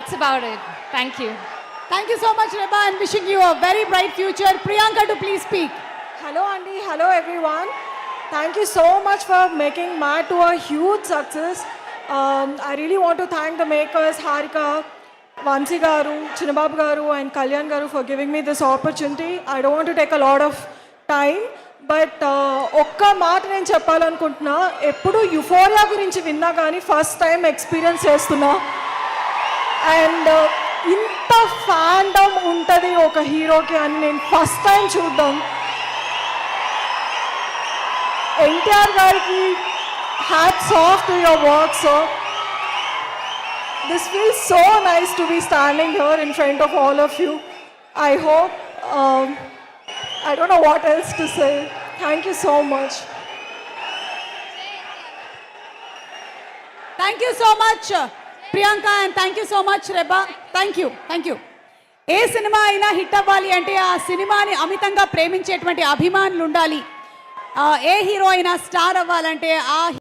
That's about it. Thank you. Thank you so much, Reba, and wishing you a very bright future. Priyanka, to please speak. Hello, Andy. Hello, everyone. Thank you so much for making Mad to a huge success. I really want to thank the makers, Harika, Vansi Garu, Chinababu Garu, and Kalyan Garu for giving me this opportunity. I don't want to take a lot of time, but ఒక్క మాట నేను చెప్పాలనుకుంటున్నా. ఎప్పుడు euphoria గురించి విన్నా కానీ first time experience చేస్తున్నా. And ఇంత fandom ఉంటుంది ఒక హీరోకి అని నేను ఫస్ట్ టైం చూద్దాం. ఎన్టీఆర్ గారికి hats off to your work, sir. This feels so nice to be standing here in front of all of you. I hope, I don't know what else to say. Thank you so much. Thank you so much, Priyanka, and thank you so much, Reba. Thank you. A cinema అయినా hit అవ్వాలి అంటే ఆ సినిమాని అమితంగా ప్రేమించేటువంటి అభిమానులు ఉండాలి. ఏ hero అయినా star అవ్వాలంటే ఆ